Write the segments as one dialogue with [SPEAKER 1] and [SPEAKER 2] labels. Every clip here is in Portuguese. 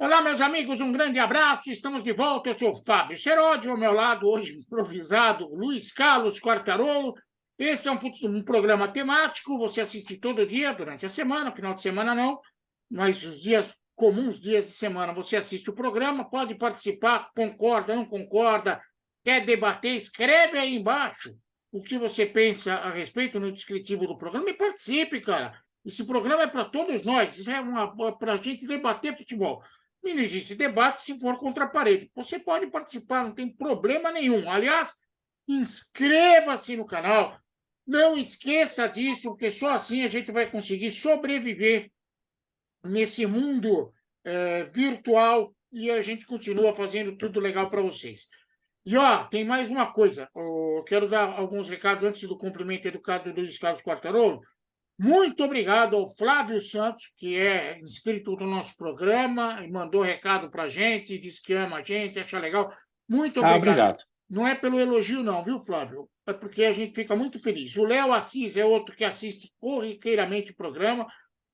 [SPEAKER 1] Olá, meus amigos, um grande abraço. Estamos de volta. Eu sou o Fábio Seródio, ao meu lado, hoje improvisado, Luiz Carlos Quartarolo. Esse é um programa temático. Você assiste todo dia, durante a semana, final de semana não, mas os dias comuns, dias de semana, você assiste o programa, pode participar, concorda, não concorda, quer debater, escreve aí embaixo o que você pensa a respeito no descritivo do programa e participe, cara. Esse programa é para todos nós, isso é para a gente debater futebol. E não existe debate se for contra a parede. Você pode participar, não tem problema nenhum. Aliás, inscreva-se no canal. Não esqueça disso, porque só assim a gente vai conseguir sobreviver nesse mundo virtual e a gente continua fazendo tudo legal para vocês. E, ó, tem mais uma coisa. Eu quero dar alguns recados antes do cumprimento educado do Luiz Carlos Quartarolo. Muito obrigado ao Flávio Santos, que é inscrito no nosso programa e mandou recado para a gente, disse que ama a gente, acha legal. Muito obrigado.
[SPEAKER 2] Obrigado.
[SPEAKER 1] Não é pelo elogio, não, viu, Flávio? É porque a gente fica muito feliz. O Léo Assis é outro que assiste corriqueiramente o programa,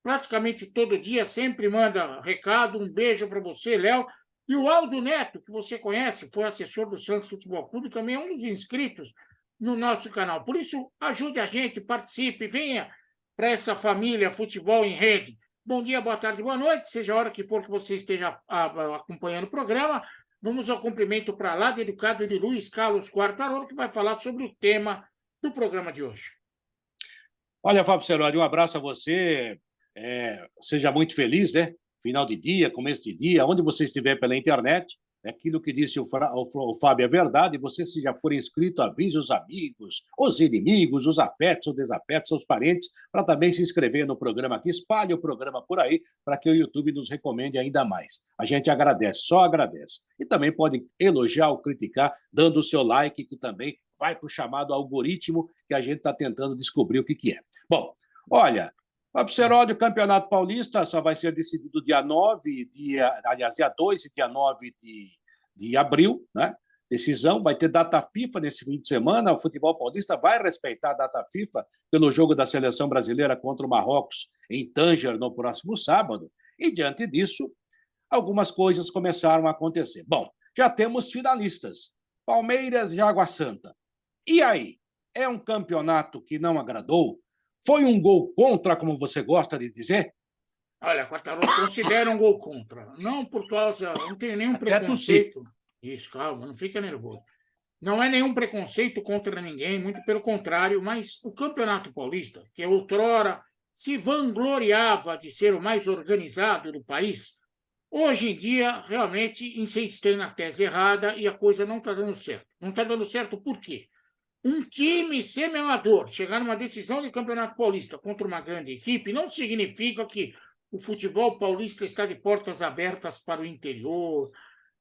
[SPEAKER 1] praticamente todo dia, sempre manda recado. Um beijo para você, Léo. E o Aldo Neto, que você conhece, foi assessor do Santos Futebol Clube, também é um dos inscritos no nosso canal. Por isso, ajude a gente, participe, venha para essa família Futebol em Rede. Bom dia, boa tarde, boa noite, seja a hora que for que você esteja acompanhando o programa. Vamos ao cumprimento para lá de educado de Luiz Carlos Quartarolo, que vai falar sobre o tema do programa de hoje.
[SPEAKER 2] Olha, Fábio Seródio, um abraço a você. Seja muito feliz, né? Final de dia, começo de dia, onde você estiver pela internet. Aquilo que disse o Fábio é verdade. Você, se já for inscrito, avise os amigos, os inimigos, os afetos, os desafetos, os parentes, para também se inscrever no programa aqui. Espalhe o programa por aí, para que o YouTube nos recomende ainda mais. A gente agradece, só agradece. E também pode elogiar ou criticar, dando o seu like, que também vai para o chamado algoritmo, que a gente está tentando descobrir o que é. Bom, olha, Fábio Seródio, o Campeonato Paulista só vai ser decidido dia 9, dia 2 e dia 9 de abril, né? Decisão, vai ter data FIFA nesse fim de semana, o futebol paulista vai respeitar a data FIFA pelo jogo da seleção brasileira contra o Marrocos em Tanger no próximo sábado, e diante disso, algumas coisas começaram a acontecer. Bom, já temos finalistas, Palmeiras e Água Santa. E aí, é um campeonato que não agradou? Foi um gol contra, como você gosta de dizer?
[SPEAKER 1] Olha, Quartarolo, considera um gol contra. Não por causa, não tem nenhum
[SPEAKER 2] Até tossir.
[SPEAKER 1] preconceito. Isso, calma, não fica nervoso. Não é nenhum preconceito contra ninguém, muito pelo contrário, mas o Campeonato Paulista, que outrora se vangloriava de ser o mais organizado do país, hoje em dia realmente insistem na tese errada e a coisa não está dando certo. Não está dando certo por quê? Um time semi-amador chegar numa decisão de Campeonato Paulista contra uma grande equipe não significa que o futebol paulista está de portas abertas para o interior,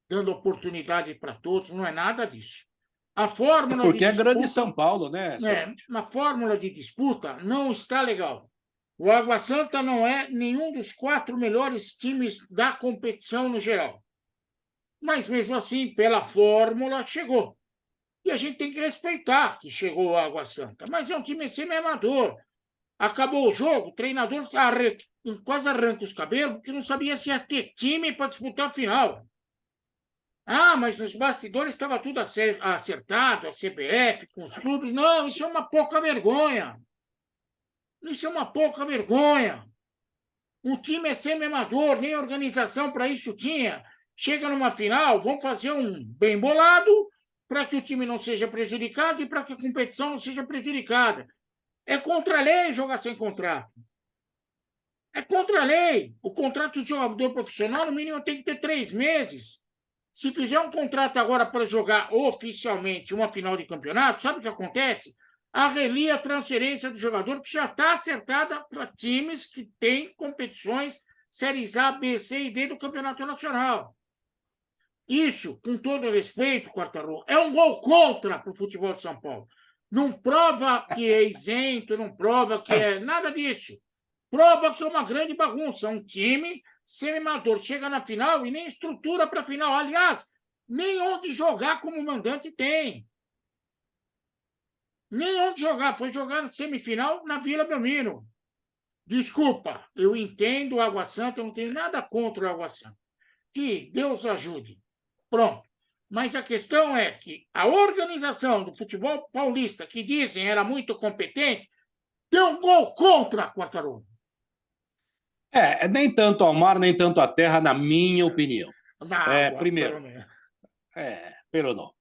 [SPEAKER 1] dando oportunidade para todos, não é nada disso. A fórmula de
[SPEAKER 2] Porque é grande
[SPEAKER 1] disputa,
[SPEAKER 2] São Paulo, né, Seródio?
[SPEAKER 1] na fórmula de disputa não está legal. O Água Santa não é nenhum dos 4 melhores times da competição no geral. Mas mesmo assim, pela fórmula, chegou. E a gente tem que respeitar que chegou o Água Santa. Mas é um time semi-amador. Acabou o jogo, o treinador quase arranca os cabelos, porque não sabia se ia ter time para disputar a final. Ah, mas nos bastidores estava tudo acertado, a CBF, com os clubes. Não, isso é uma pouca vergonha. Isso é uma pouca vergonha. O time é semi-amador, nem organização para isso tinha. Chega numa final, vão fazer um bem bolado para que o time não seja prejudicado e para que a competição não seja prejudicada. É contra a lei jogar sem contrato. É contra a lei. O contrato de jogador profissional, no mínimo, tem que ter 3 meses. Se fizer um contrato agora para jogar oficialmente uma final de campeonato, sabe o que acontece? Arrelia a transferência do jogador que já está acertada para times que têm competições séries A, B, C e D do Campeonato Nacional. Isso, com todo respeito, Quartarolo, é um gol contra para o futebol de São Paulo. Não prova que é isento, não prova que é nada disso. Prova que é uma grande bagunça. Um time semi-amador chega na final e nem estrutura para a final. Aliás, nem onde jogar como mandante tem. Nem onde jogar. Foi jogar na semifinal na Vila Belmiro. Desculpa, eu entendo o Água Santa, eu não tenho nada contra o Água Santa. que Deus ajude. Pronto. Mas a questão é que a organização do futebol paulista, que dizem era muito competente, deu um gol contra a Quartarolo.
[SPEAKER 2] Nem tanto ao mar, nem tanto à terra, na minha opinião.
[SPEAKER 1] Na água,
[SPEAKER 2] Primeiro,
[SPEAKER 1] pelo menos.
[SPEAKER 2] pelo não.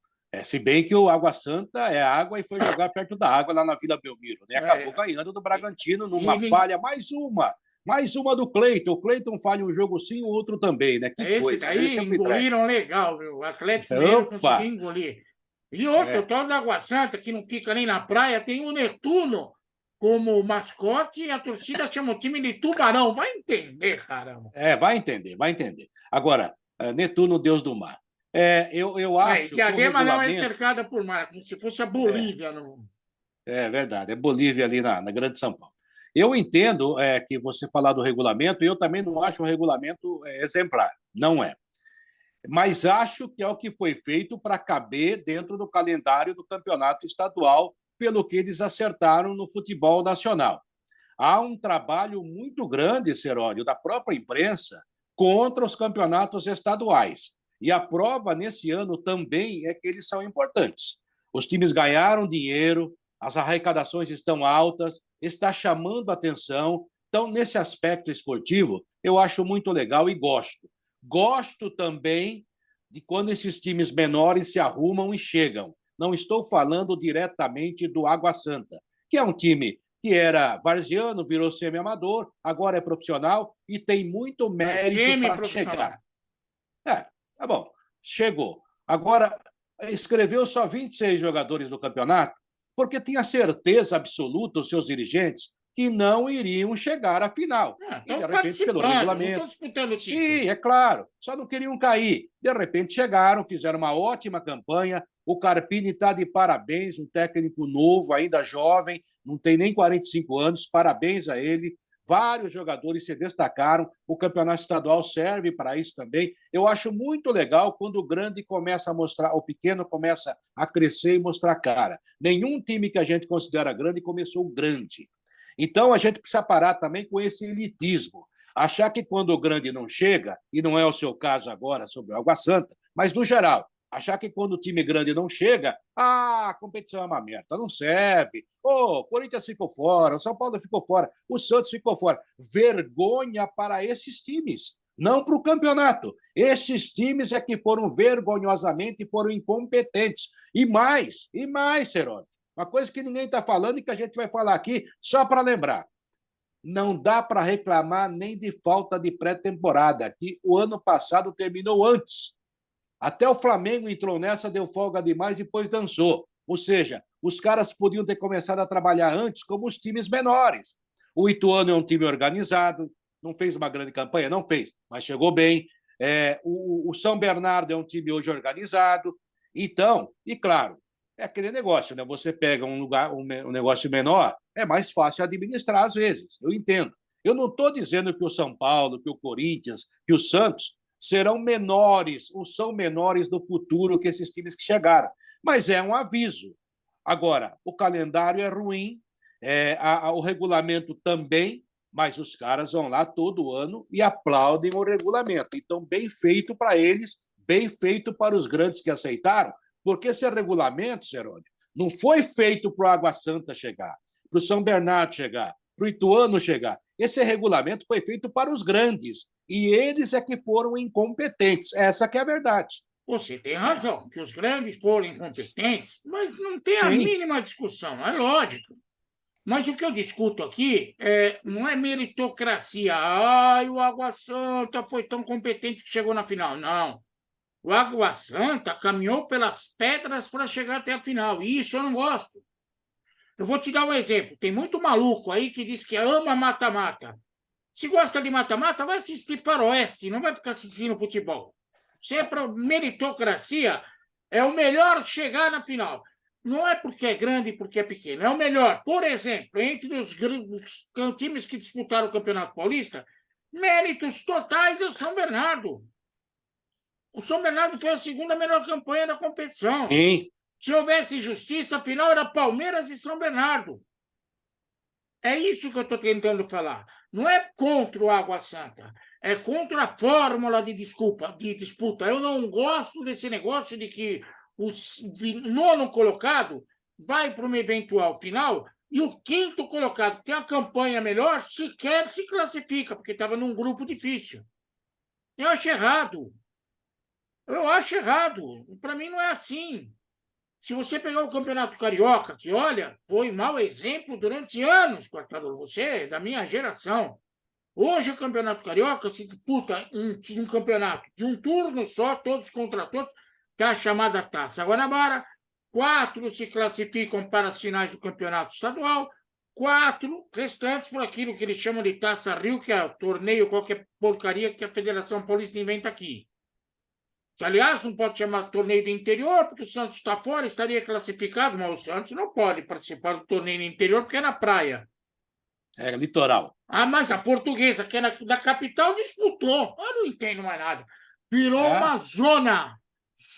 [SPEAKER 2] Se bem que o Água Santa é água e foi jogar perto da água lá na Vila Belmiro, né? Acabou ganhando do Bragantino numa falha, mais uma do Cleiton. O Cleiton falha um jogo sim, o outro também, né? Que
[SPEAKER 1] Esse
[SPEAKER 2] coisa,
[SPEAKER 1] daí
[SPEAKER 2] esse
[SPEAKER 1] engoliram legal, viu? O Atlético Mineiro
[SPEAKER 2] Opa!
[SPEAKER 1] conseguiu engolir. E outro, o tal da Água Santa, que não fica nem na praia, tem o Netuno como mascote e a torcida chama o time de Tubarão. Vai entender, caramba.
[SPEAKER 2] Vai entender, vai entender. Agora, Netuno, Deus do mar. Eu acho que o
[SPEAKER 1] Diadema não é
[SPEAKER 2] regulamento...
[SPEAKER 1] cercada por mar, como se fosse a Bolívia. No...
[SPEAKER 2] É verdade, é Bolívia ali na Grande São Paulo. Eu entendo que você falar do regulamento, e eu também não acho um regulamento exemplar, não é. Mas acho que é o que foi feito para caber dentro do calendário do campeonato estadual, pelo que eles acertaram no futebol nacional. Há um trabalho muito grande, Seródio, da própria imprensa contra os campeonatos estaduais. E a prova nesse ano também é que eles são importantes. Os times ganharam dinheiro, as arrecadações estão altas, está chamando atenção. Então, nesse aspecto esportivo, eu acho muito legal e gosto. Gosto também de quando esses times menores se arrumam e chegam. Não estou falando diretamente do Água Santa, que é um time que era varziano, virou semi-amador, agora é profissional e tem muito mérito para chegar. Tá bom, chegou. Agora, escreveu só 26 jogadores no campeonato, porque tinha certeza absoluta, os seus dirigentes, que não iriam chegar à final.
[SPEAKER 1] Estão
[SPEAKER 2] de repente, pelo
[SPEAKER 1] participando, não
[SPEAKER 2] regulamento.
[SPEAKER 1] estão disputando o título.
[SPEAKER 2] Sim, é claro, só não queriam cair. De repente chegaram, fizeram uma ótima campanha. O Carpini está de parabéns, um técnico novo, ainda jovem, não tem nem 45 anos, parabéns a ele. Vários jogadores se destacaram, o campeonato estadual serve para isso também. Eu acho muito legal quando o grande começa a mostrar, o pequeno começa a crescer e mostrar cara. Nenhum time que a gente considera grande começou grande. Então a gente precisa parar também com esse elitismo. Achar que quando o grande não chega, e não é o seu caso agora sobre o Água Santa, mas no geral, achar que quando o time grande não chega, a competição é uma merda, não serve. O Corinthians ficou fora, o São Paulo ficou fora, o Santos ficou fora. Vergonha para esses times, não para o campeonato. Esses times é que foram vergonhosamente foram incompetentes. E mais, Serol, uma coisa que ninguém está falando e que a gente vai falar aqui só para lembrar. Não dá para reclamar nem de falta de pré-temporada, que o ano passado terminou antes. Até o Flamengo entrou nessa, deu folga demais, depois dançou. Ou seja, os caras podiam ter começado a trabalhar antes como os times menores. O Ituano é um time organizado, não fez uma grande campanha? Não fez, mas chegou bem. O São Bernardo é um time hoje organizado. Então, e claro, é aquele negócio, né? Você pega um negócio menor, é mais fácil administrar às vezes, eu entendo. Eu não estou dizendo que o São Paulo, que o Corinthians, que o Santos serão menores ou são menores no futuro que esses times que chegaram. Mas é um aviso. Agora, o calendário é ruim, o regulamento também, mas os caras vão lá todo ano e aplaudem o regulamento. Então, bem feito para eles, bem feito para os grandes que aceitaram, porque esse regulamento, Serônio, não foi feito para o Água Santa chegar, para o São Bernardo chegar, para o Ituano chegar. Esse regulamento foi feito para os grandes, e eles é que foram incompetentes. Essa que é a verdade.
[SPEAKER 1] Você tem razão, que os grandes foram incompetentes, mas não tem a
[SPEAKER 2] Sim.
[SPEAKER 1] mínima discussão, é lógico. Mas o que eu discuto aqui não é meritocracia. O Água Santa foi tão competente que chegou na final. Não. O Água Santa caminhou pelas pedras para chegar até a final. E isso eu não gosto. Eu vou te dar um exemplo. Tem muito maluco aí que diz que ama mata-mata. Se gosta de mata-mata, vai assistir Faroeste, não vai ficar assistindo futebol. Se é para meritocracia, é o melhor chegar na final. Não é porque é grande e porque é pequeno, é o melhor. Por exemplo, entre os times que disputaram o Campeonato Paulista, méritos totais é o São Bernardo. O São Bernardo foi a segunda melhor campanha da competição.
[SPEAKER 2] Sim.
[SPEAKER 1] Se houvesse justiça, a final era Palmeiras e São Bernardo. É isso que eu estou tentando falar. Não é contra o Água Santa. é contra a fórmula de disputa. Eu não gosto desse negócio de que o nono colocado vai para uma eventual final e o quinto colocado, que tem a campanha melhor, sequer se classifica, porque estava num grupo difícil. Eu acho errado. Eu acho errado. Para mim não é assim. Se você pegar o Campeonato Carioca, que, olha, foi mau exemplo durante anos, Quartarolo, você é da minha geração. Hoje o Campeonato Carioca se disputa um campeonato de um turno só, todos contra todos, que é a chamada Taça Guanabara. 4 se classificam para as finais do Campeonato Estadual, 4 restantes por aquilo que eles chamam de Taça Rio, que é o torneio, qualquer porcaria que a Federação Paulista inventa aqui. Que, aliás, não pode chamar torneio do interior, porque o Santos está fora, estaria classificado, mas o Santos não pode participar do torneio do interior, porque é na praia.
[SPEAKER 2] É litoral.
[SPEAKER 1] Ah, mas a Portuguesa, que é da capital, disputou. Eu não entendo mais nada. Virou uma zona.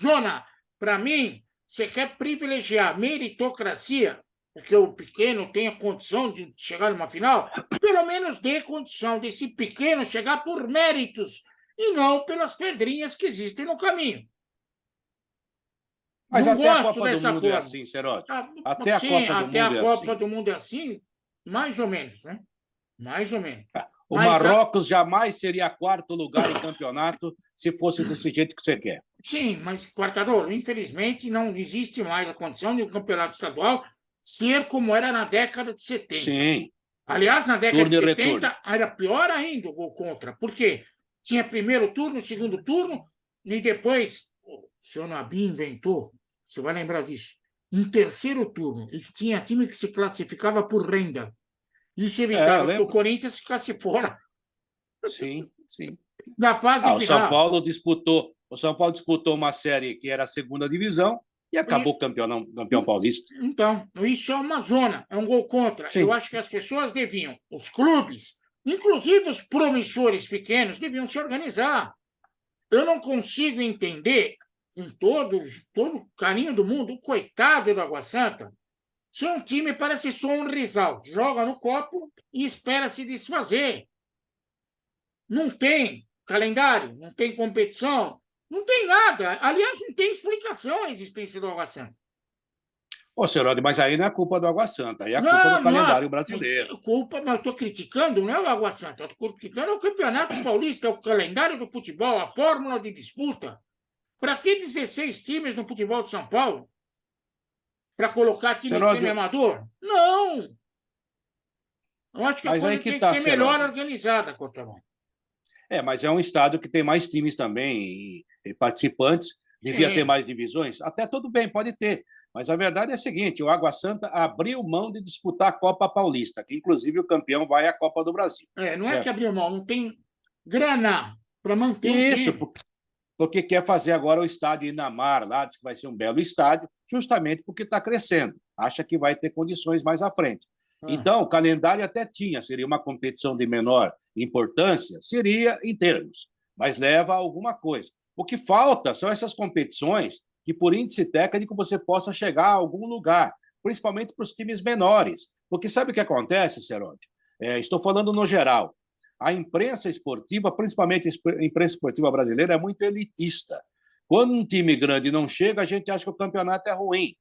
[SPEAKER 1] Zona. Para mim, você quer privilegiar meritocracia, porque o pequeno tem a condição de chegar numa final, pelo menos dê condição desse pequeno chegar por méritos e não pelas pedrinhas que existem no caminho.
[SPEAKER 2] Mas
[SPEAKER 1] não
[SPEAKER 2] até a
[SPEAKER 1] gosto
[SPEAKER 2] Copa do
[SPEAKER 1] dessa
[SPEAKER 2] Mundo é
[SPEAKER 1] forma.
[SPEAKER 2] assim, Seródio.
[SPEAKER 1] Ah,
[SPEAKER 2] Até a
[SPEAKER 1] sim,
[SPEAKER 2] Copa do
[SPEAKER 1] até
[SPEAKER 2] Mundo
[SPEAKER 1] a
[SPEAKER 2] é
[SPEAKER 1] Copa
[SPEAKER 2] assim.
[SPEAKER 1] do Mundo é assim, mais ou menos, né? Mais ou menos.
[SPEAKER 2] O Marrocos jamais seria quarto lugar em campeonato se fosse desse jeito que você quer.
[SPEAKER 1] Sim, mas, Quartarolo, infelizmente não existe mais a condição de um campeonato estadual ser como era na década de 70.
[SPEAKER 2] Sim.
[SPEAKER 1] Aliás, na década
[SPEAKER 2] Turno
[SPEAKER 1] de
[SPEAKER 2] e
[SPEAKER 1] 70
[SPEAKER 2] retorno.
[SPEAKER 1] era pior ainda o gol contra. Por quê? Tinha primeiro turno, segundo turno, e depois o senhor Nabi inventou, você vai lembrar disso, um terceiro turno, e tinha time que se classificava por renda. Isso
[SPEAKER 2] Eu
[SPEAKER 1] evitava que o
[SPEAKER 2] lembro.
[SPEAKER 1] Corinthians ficasse fora
[SPEAKER 2] Sim, sim.
[SPEAKER 1] da fase
[SPEAKER 2] O São
[SPEAKER 1] final.
[SPEAKER 2] Paulo disputou uma série que era a segunda divisão e acabou campeão paulista.
[SPEAKER 1] Então, isso é uma zona, é um gol contra. Eu
[SPEAKER 2] Sim.
[SPEAKER 1] acho que as pessoas deviam, os clubes, inclusive os promissores pequenos, deviam se organizar. Eu não consigo entender, com todo o carinho do mundo, o coitado do Água Santa, se um time parece só um risal, joga no copo e espera se desfazer. Não tem calendário, não tem competição, não tem nada. Aliás, não tem explicação a existência do Água Santa.
[SPEAKER 2] Ô, Seródio, mas aí não é culpa do Água Santa, aí é culpa do
[SPEAKER 1] Não, não
[SPEAKER 2] calendário
[SPEAKER 1] é
[SPEAKER 2] brasileiro.
[SPEAKER 1] culpa, mas eu estou criticando, não é o Água Santa, eu estou criticando o Campeonato Paulista, é o calendário do futebol, a fórmula de disputa. Para que 16 times no futebol de São Paulo? Para colocar time
[SPEAKER 2] Seródio,
[SPEAKER 1] semi-amador? Não! Eu acho que a
[SPEAKER 2] mas aí
[SPEAKER 1] coisa
[SPEAKER 2] que
[SPEAKER 1] tinha que
[SPEAKER 2] tá,
[SPEAKER 1] ser melhor
[SPEAKER 2] Seródio.
[SPEAKER 1] organizada, Cortamão.
[SPEAKER 2] Mas é um estado que tem mais times também e participantes. Devia ter
[SPEAKER 1] Sim.
[SPEAKER 2] mais divisões? Até tudo bem, pode ter. Mas a verdade é a seguinte: o Água Santa abriu mão de disputar a Copa Paulista, que inclusive o campeão vai à Copa do Brasil.
[SPEAKER 1] Não é que
[SPEAKER 2] Certo?
[SPEAKER 1] abriu mão, não tem grana para manter o
[SPEAKER 2] Isso,
[SPEAKER 1] time.
[SPEAKER 2] porque quer fazer agora o estádio Inamar, lá, diz que vai ser um belo estádio, justamente porque está crescendo. Acha que vai ter condições mais à frente. Então, o calendário até tinha, seria uma competição de menor importância, seria em termos, mas leva a alguma coisa. O que falta são essas competições que, por índice técnico, você possa chegar a algum lugar, principalmente para os times menores. Porque sabe o que acontece, Seródio? Estou falando no geral. A imprensa esportiva, principalmente a imprensa esportiva brasileira, é muito elitista. Quando um time grande não chega, a gente acha que o campeonato é ruim.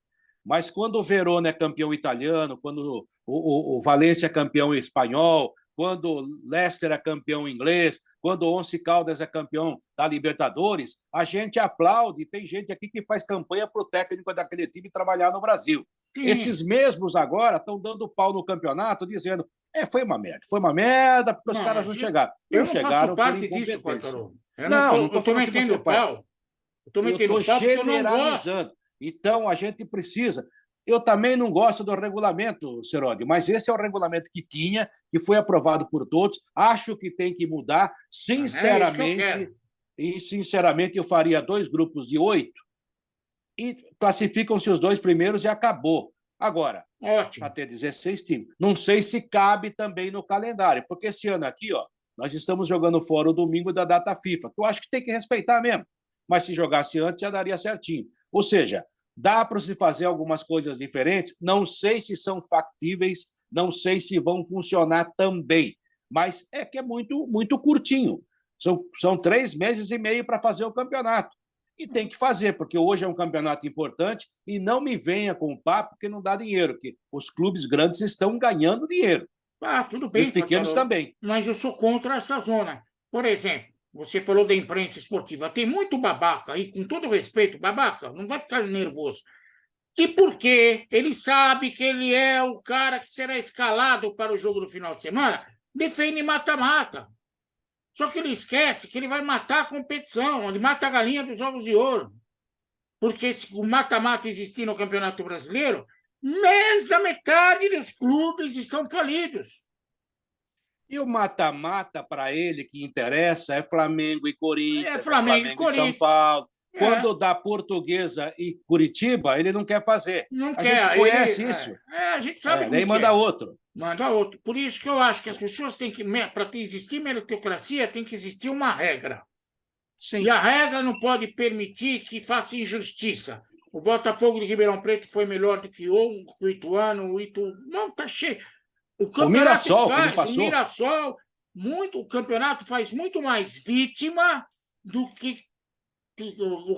[SPEAKER 2] Mas quando o Verona é campeão italiano, quando o Valência é campeão espanhol, quando o Leicester é campeão inglês, quando o Once Caldas é campeão da Libertadores, a gente aplaude. Tem gente aqui que faz campanha para o técnico daquele time trabalhar no Brasil.
[SPEAKER 1] Sim.
[SPEAKER 2] Esses mesmos agora estão dando pau no campeonato, dizendo foi uma merda, porque os caras não chegaram.
[SPEAKER 1] Eu
[SPEAKER 2] Não
[SPEAKER 1] não faço
[SPEAKER 2] chegaram por
[SPEAKER 1] parte disso,
[SPEAKER 2] incompetência.
[SPEAKER 1] Quartarolo.
[SPEAKER 2] Não estou
[SPEAKER 1] Eu estou
[SPEAKER 2] falando que você
[SPEAKER 1] metendo
[SPEAKER 2] faz.
[SPEAKER 1] pau. Eu estou
[SPEAKER 2] Eu
[SPEAKER 1] metendo
[SPEAKER 2] estou
[SPEAKER 1] pau porque eu não gosto.
[SPEAKER 2] generalizando. Então, a gente precisa. Eu também não gosto do regulamento, Seródio, mas esse é o regulamento que tinha, que foi aprovado por todos. Acho que tem que mudar. Sinceramente, eu faria 2 grupos de 8 e classificam-se os 2 primeiros e acabou. Agora, para ter 16 times. Não sei se cabe também no calendário, porque esse ano aqui, nós estamos jogando fora o domingo da data FIFA, que eu acho que tem que respeitar mesmo. Mas se jogasse antes, já daria certinho. Ou seja, dá para se fazer algumas coisas diferentes, não sei se são factíveis, não sei se vão funcionar também, mas é que é muito, muito curtinho. São 3 meses e meio para fazer o campeonato. E tem que fazer, porque hoje é um campeonato importante e não me venha com o papo que não dá dinheiro, que os clubes grandes estão ganhando dinheiro.
[SPEAKER 1] Tudo
[SPEAKER 2] E
[SPEAKER 1] bem,
[SPEAKER 2] os pequenos
[SPEAKER 1] Quartarolo,
[SPEAKER 2] também.
[SPEAKER 1] mas eu sou contra essa zona. Por exemplo, você falou da imprensa esportiva. Tem muito babaca aí, com todo respeito, babaca, não vai ficar nervoso. Que porque ele sabe que ele é o cara que será escalado para o jogo do final de semana, defende mata-mata. Só que ele esquece que ele vai matar a competição, ele mata a galinha dos ovos de ouro. Porque se o mata-mata existir no Campeonato Brasileiro, mais da metade dos clubes estão falidos.
[SPEAKER 2] E o mata-mata, para ele, que interessa, é Flamengo e
[SPEAKER 1] É
[SPEAKER 2] Corinthians, é
[SPEAKER 1] Flamengo e
[SPEAKER 2] Flamengo e São
[SPEAKER 1] Corinthians.
[SPEAKER 2] Paulo.
[SPEAKER 1] É,
[SPEAKER 2] Quando dá Portuguesa e Curitiba, ele não quer fazer.
[SPEAKER 1] não
[SPEAKER 2] A
[SPEAKER 1] quer.
[SPEAKER 2] gente
[SPEAKER 1] Aí
[SPEAKER 2] conhece isso.
[SPEAKER 1] a gente sabe
[SPEAKER 2] Daí
[SPEAKER 1] como que
[SPEAKER 2] manda
[SPEAKER 1] é.
[SPEAKER 2] outro.
[SPEAKER 1] Manda outro. Por isso que eu acho que as pessoas têm que, para existir meritocracia, tem que existir uma regra. E
[SPEAKER 2] Sim.
[SPEAKER 1] a regra não pode permitir que faça injustiça. O Botafogo de Ribeirão Preto foi melhor do que o Ituano, o Itu. Não, tá cheio. O
[SPEAKER 2] O
[SPEAKER 1] campeonato
[SPEAKER 2] Mirassol, que não
[SPEAKER 1] faz, o
[SPEAKER 2] passou.
[SPEAKER 1] Mirassol, o campeonato faz muito mais vítima do que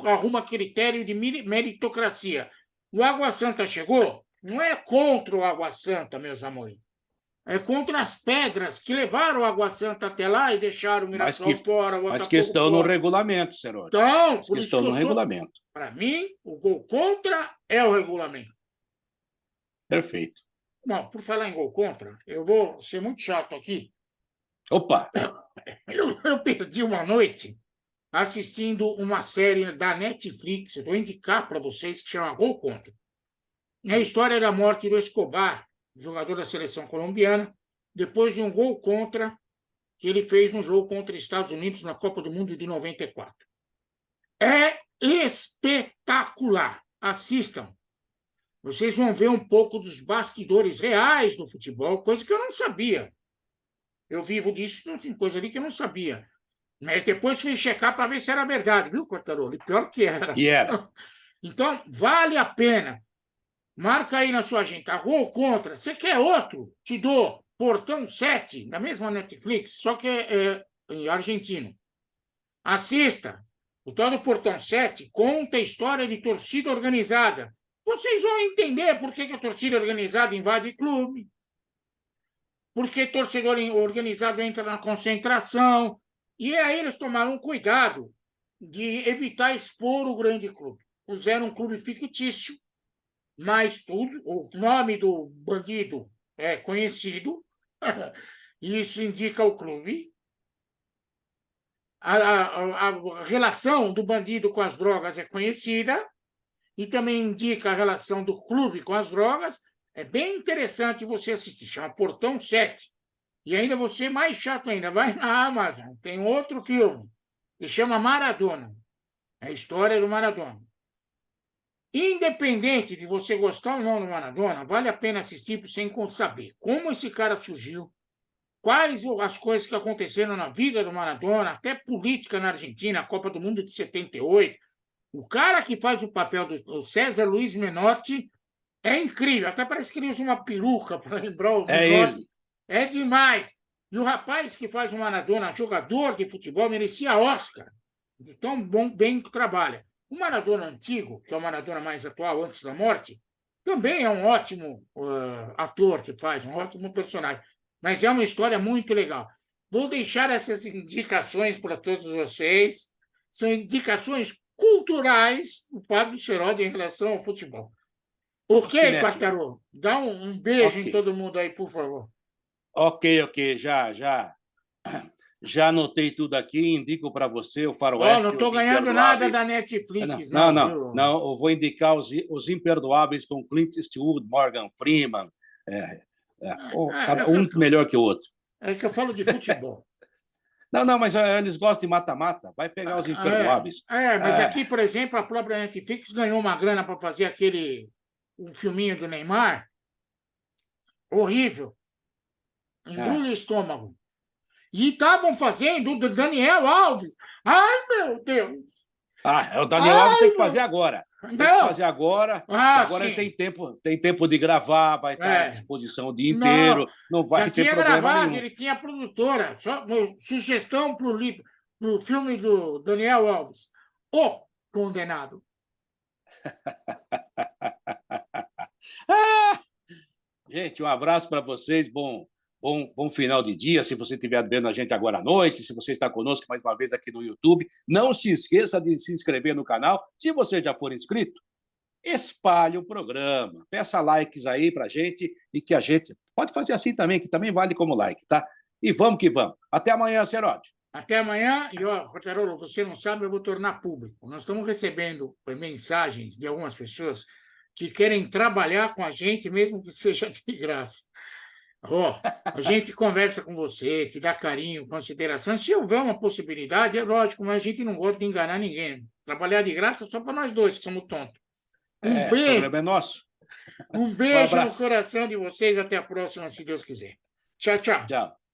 [SPEAKER 1] arruma critério de meritocracia. O Água Santa chegou, não é contra o Água Santa, meus amores. É contra as pedras que levaram o Água Santa até lá e deixaram o Mirassol fora, o
[SPEAKER 2] Mas que
[SPEAKER 1] Botafogo
[SPEAKER 2] estão no
[SPEAKER 1] fora.
[SPEAKER 2] regulamento, Serori.
[SPEAKER 1] Então,
[SPEAKER 2] Mas
[SPEAKER 1] por
[SPEAKER 2] que
[SPEAKER 1] isso
[SPEAKER 2] estão
[SPEAKER 1] que eu
[SPEAKER 2] no
[SPEAKER 1] sou.
[SPEAKER 2] regulamento.
[SPEAKER 1] Para mim, o gol contra é o regulamento.
[SPEAKER 2] Perfeito.
[SPEAKER 1] Bom, por falar em gol contra, eu vou ser muito chato aqui.
[SPEAKER 2] Opa!
[SPEAKER 1] Eu perdi uma noite assistindo uma série da Netflix, eu vou indicar para vocês, que chama Gol Contra. É a história da morte do Escobar, jogador da seleção colombiana, depois de um gol contra que ele fez no jogo contra os Estados Unidos na Copa do Mundo de 94. É espetacular. Assistam. Vocês vão ver um pouco dos bastidores reais do futebol, coisa que eu não sabia. Eu vivo disso, tem coisa ali que eu não sabia. Mas depois fui checar para ver se era verdade, viu, Quartarolo? E pior que era.
[SPEAKER 2] E era.
[SPEAKER 1] Então, vale a pena. Marca aí na sua agenda. Gol contra. Você quer outro? Te dou. Portão 7, na mesma Netflix, só que é em argentino. Assista. O tal do Portão 7 conta a história de torcida organizada. Vocês vão entender por que a torcida organizada invade clube, por que torcedor organizado entra na concentração. E aí eles tomaram cuidado de evitar expor o grande clube. Puseram um clube fictício, mas tudo, o nome do bandido é conhecido, isso indica o clube. A relação do bandido com as drogas é conhecida e também indica a relação do clube com as drogas. É bem interessante você assistir, chama Portão 7. E ainda você mais chato ainda, vai na Amazon, tem outro filme que chama Maradona. É a história do Maradona. Independente de você gostar ou não do Maradona, vale a pena assistir para você saber como esse cara surgiu, quais as coisas que aconteceram na vida do Maradona, até política na Argentina, a Copa do Mundo de 78. O cara que faz o papel do César Luiz Menotti é incrível. Até parece que ele usa uma peruca para lembrar o
[SPEAKER 2] É
[SPEAKER 1] Menotti.
[SPEAKER 2] ele.
[SPEAKER 1] É demais. E o rapaz que faz o Maradona, jogador de futebol, merecia Oscar. De tão bem que trabalha. O Maradona antigo, que é o Maradona mais atual, antes da morte, também é um ótimo ator que faz, um ótimo personagem. Mas é uma história muito legal. Vou deixar essas indicações para todos vocês. São indicações culturais do Pablo Serodi em relação ao futebol. Ok,
[SPEAKER 2] Cinéfilo.
[SPEAKER 1] Quartarolo? Dá um beijo em
[SPEAKER 2] Ok.
[SPEAKER 1] todo mundo aí, por favor.
[SPEAKER 2] Ok. Já anotei tudo aqui, indico para você o
[SPEAKER 1] Oh, não
[SPEAKER 2] Faroeste e
[SPEAKER 1] estou
[SPEAKER 2] os
[SPEAKER 1] ganhando nada da
[SPEAKER 2] Imperdoáveis.
[SPEAKER 1] Netflix, não, viu?
[SPEAKER 2] Não, eu vou indicar os Imperdoáveis com Clint Eastwood, Morgan Freeman, cada um melhor que o outro.
[SPEAKER 1] É que eu falo de futebol.
[SPEAKER 2] Não, mas eles gostam de mata-mata, vai pegar os Imperdoáveis.
[SPEAKER 1] Mas aqui, por exemplo, a própria Netflix ganhou uma grana para fazer um filminho do Neymar. Horrível. Embrulha o estômago. E estavam fazendo o do Daniel Alves. Ai, meu Deus!
[SPEAKER 2] O Daniel Alves tem que fazer agora. Tem que fazer agora, que agora
[SPEAKER 1] sim.
[SPEAKER 2] ele tem tempo de gravar, vai estar à disposição o dia inteiro, não vai
[SPEAKER 1] já
[SPEAKER 2] ter
[SPEAKER 1] tinha
[SPEAKER 2] problema
[SPEAKER 1] gravado,
[SPEAKER 2] nenhum.
[SPEAKER 1] ele tinha produtora. Só, sugestão para o livro. pro filme do Daniel Alves, O Condenado.
[SPEAKER 2] Gente, um abraço para vocês, bom final de dia, se você estiver vendo a gente agora à noite, se você está conosco mais uma vez aqui no YouTube, não se esqueça de se inscrever no canal, se você já for inscrito, espalhe o programa, peça likes aí para a gente, e que a gente pode fazer assim também, que também vale como like, tá? E vamos que vamos. Até amanhã, Serote.
[SPEAKER 1] Até amanhã. E, ó, Rotarolo, você não sabe, eu vou tornar público. Nós estamos recebendo mensagens de algumas pessoas que querem trabalhar com a gente, mesmo que seja de graça. Ó, a gente conversa com você, te dá carinho, consideração. Se houver uma possibilidade, é lógico, mas a gente não gosta de enganar ninguém. Trabalhar de graça só para nós dois, que somos tontos.
[SPEAKER 2] O programa é nosso.
[SPEAKER 1] Um
[SPEAKER 2] Um
[SPEAKER 1] beijo no
[SPEAKER 2] abraço.
[SPEAKER 1] coração de vocês. Até a próxima, se Deus quiser. Tchau, tchau.
[SPEAKER 2] Tchau.